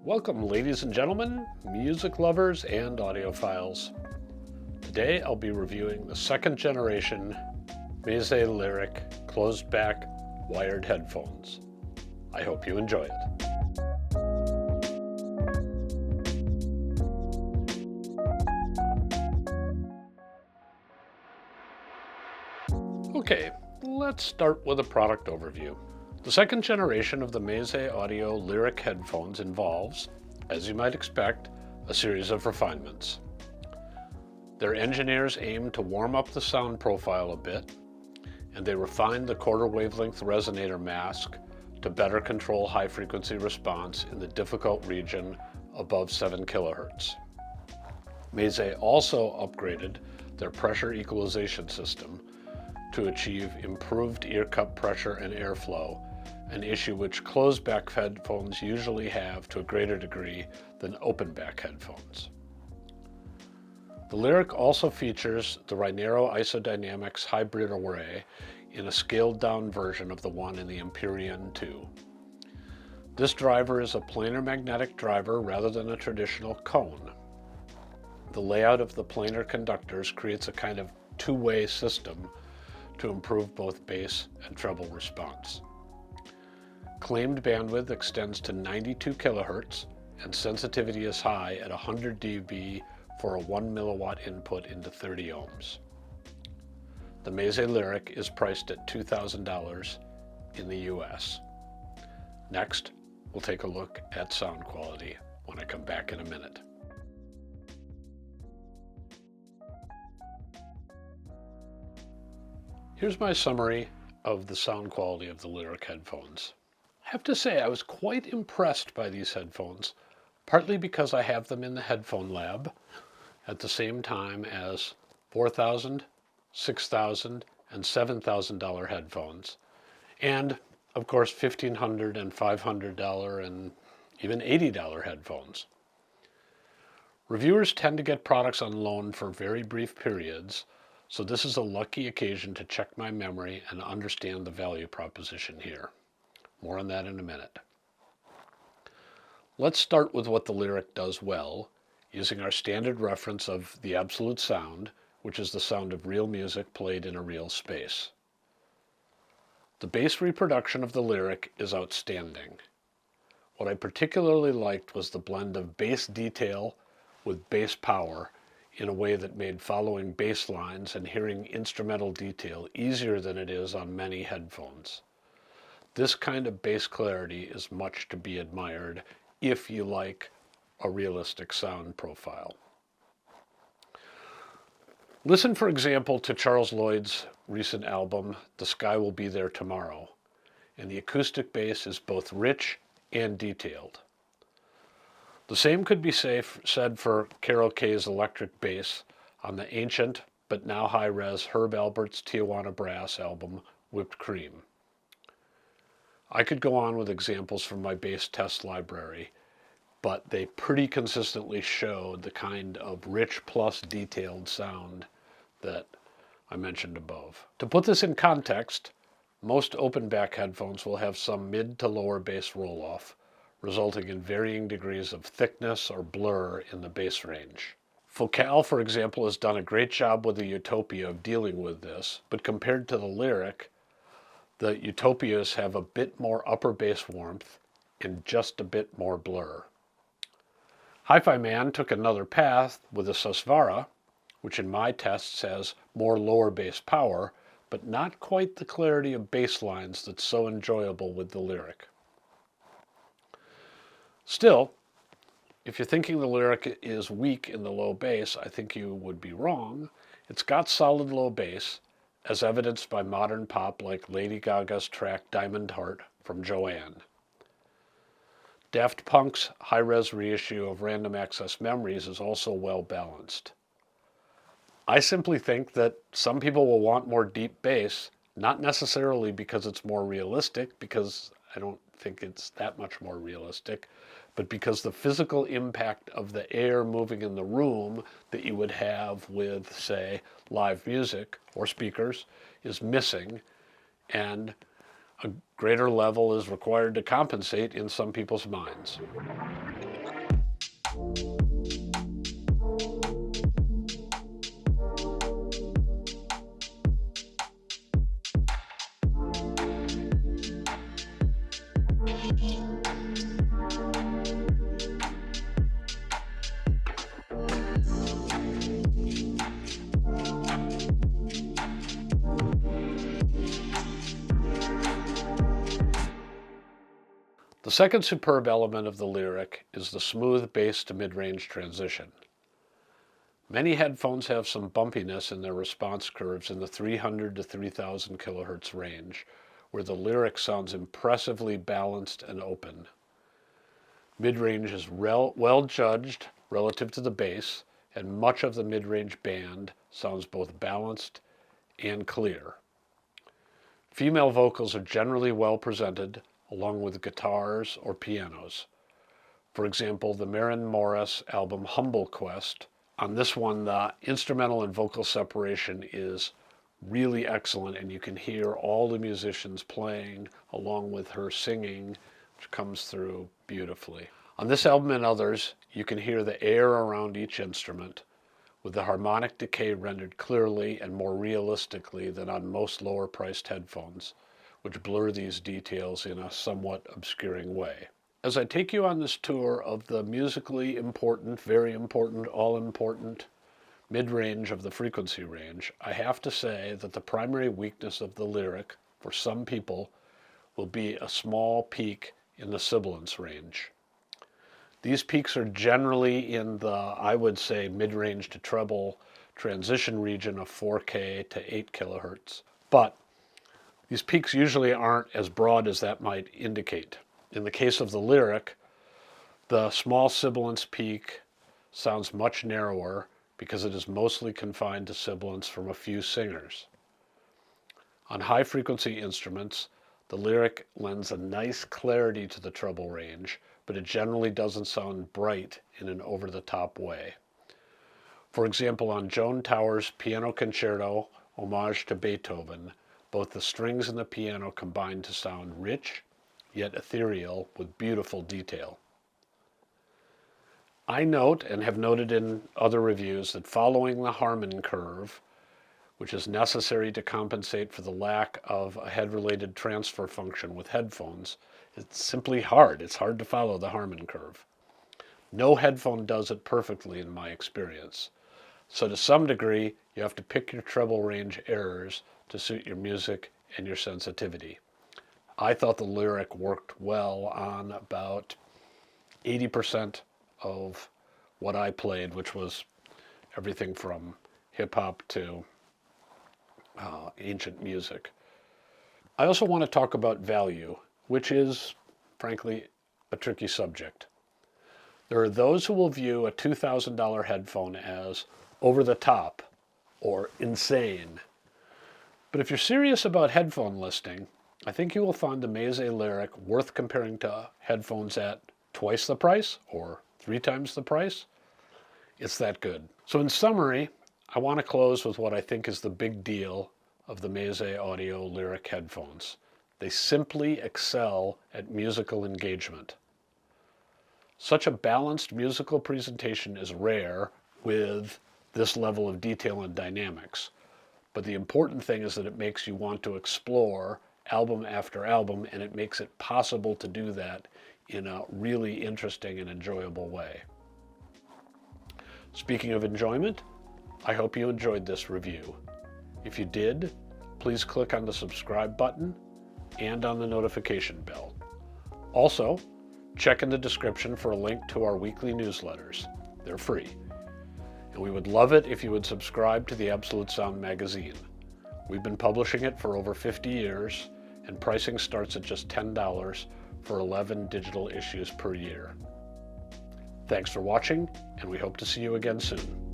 Welcome, ladies and gentlemen, music lovers and audiophiles. Today I'll be reviewing the second generation Meze Liric closed back wired headphones. I hope you enjoy it. Okay, let's start with a product overview. The second generation of the Meze Audio Liric headphones involves, as you might expect, a series of refinements. Their engineers aim to warm up the sound profile a bit, and they refined the quarter wavelength resonator mask to better control high frequency response in the difficult region above 7 kHz. Meze also upgraded their pressure equalization system to achieve improved ear cup pressure and airflow, an issue which closed-back headphones usually have to a greater degree than open-back headphones. The Liric also features the Rhinero Isodynamics hybrid array in a scaled-down version of the one in the Empyrean 2. This driver is a planar magnetic driver rather than a traditional cone. The layout of the planar conductors creates a kind of two-way system to improve both bass and treble response. Claimed bandwidth extends to 92 kHz and sensitivity is high at 100 dB for a 1 milliwatt input into 30 ohms. The Meze Liric is priced at $2,000 in the US. Next, we'll take a look at sound quality when I come back in a minute. Here's my summary of the sound quality of the Liric headphones. I have to say I was quite impressed by these headphones, partly because I have them in the headphone lab at the same time as $4,000, $6,000, and $7,000 headphones, and of course $1,500 and $500 and even $80 headphones. Reviewers tend to get products on loan for very brief periods, so this is a lucky occasion to check my memory and understand the value proposition here. More on that in a minute. Let's start with what the Liric does well, using our standard reference of the absolute sound, which is the sound of real music played in a real space. The bass reproduction of the Liric is outstanding. What I particularly liked was the blend of bass detail with bass power in a way that made following bass lines and hearing instrumental detail easier than it is on many headphones. This kind of bass clarity is much to be admired if you like a realistic sound profile. Listen, for example, to Charles Lloyd's recent album, The Sky Will Be There Tomorrow, and the acoustic bass is both rich and detailed. The same could be said for Carol Kaye's electric bass on the ancient but now high-res Herb Alpert's Tijuana Brass album, Whipped Cream. I could go on with examples from my bass test library, but they pretty consistently showed the kind of rich plus detailed sound that I mentioned above. To put this in context, most open-back headphones will have some mid to lower bass roll-off, resulting in varying degrees of thickness or blur in the bass range. Focal, for example, has done a great job with the Utopia of dealing with this, but compared to the Liric, the Utopias have a bit more upper bass warmth and just a bit more blur. Hi-Fi Man took another path with the Susvara, which in my tests has more lower bass power, but not quite the clarity of bass lines that's so enjoyable with the Liric. Still, if you're thinking the Liric is weak in the low bass, I think you would be wrong. It's got solid low bass, as evidenced by modern pop like Lady Gaga's track Diamond Heart from Joanne. Daft Punk's high-res reissue of Random Access Memories is also well balanced. I simply think that some people will want more deep bass, not necessarily because it's more realistic, because I don't think it's that much more realistic, but because the physical impact of the air moving in the room that you would have with, say, live music or speakers is missing, and a greater level is required to compensate in some people's minds. The second superb element of the Liric is the smooth bass to mid-range transition. Many headphones have some bumpiness in their response curves in the 300 to 3000 kHz range, where the Liric sounds impressively balanced and open. Mid-range is well judged relative to the bass, and much of the mid-range band sounds both balanced and clear. Female vocals are generally well presented, along with guitars or pianos. For example, the Maren Morris album Humble Quest. On this one, the instrumental and vocal separation is really excellent, and you can hear all the musicians playing along with her singing, which comes through beautifully. On this album and others, you can hear the air around each instrument, with the harmonic decay rendered clearly and more realistically than on most lower-priced headphones, which blur these details in a somewhat obscuring way. As I take you on this tour of the musically important, very important, all-important mid-range of the frequency range, I have to say that the primary weakness of the Liric, for some people, will be a small peak in the sibilance range. These peaks are generally in the, I would say, mid-range to treble transition region of 4K to 8 kHz. But these peaks usually aren't as broad as that might indicate. In the case of the Liric, the small sibilance peak sounds much narrower because it is mostly confined to sibilance from a few singers. On high-frequency instruments, the Liric lends a nice clarity to the treble range, but it generally doesn't sound bright in an over-the-top way. For example, on Joan Tower's Piano Concerto, Homage to Beethoven, both the strings and the piano combine to sound rich, yet ethereal, with beautiful detail. I note, and have noted in other reviews, that following the Harman curve, which is necessary to compensate for the lack of a head-related transfer function with headphones, it's simply hard. It's hard to follow the Harman curve. No headphone does it perfectly in my experience. So to some degree, you have to pick your treble range errors to suit your music and your sensitivity. I thought the Liric worked well on about 80% of what I played, which was everything from hip-hop to ancient music. I also want to talk about value, which is, frankly, a tricky subject. There are those who will view a $2,000 headphone as over-the-top or insane. But if you're serious about headphone listing, I think you will find the Meze Liric worth comparing to headphones at twice the price or 3 times the price. It's that good. So in summary, I want to close with what I think is the big deal of the Meze Audio Liric headphones. They simply excel at musical engagement. Such a balanced musical presentation is rare with this level of detail and dynamics. But the important thing is that it makes you want to explore album after album, and it makes it possible to do that in a really interesting and enjoyable way. Speaking of enjoyment, I hope you enjoyed this review. If you did, please click on the subscribe button and on the notification bell. Also, check in the description for a link to our weekly newsletters. They're free. And we would love it if you would subscribe to the Absolute Sound magazine. We've been publishing it for over 50 years, and pricing starts at just $10 for 11 digital issues per year. Thanks for watching, and we hope to see you again soon.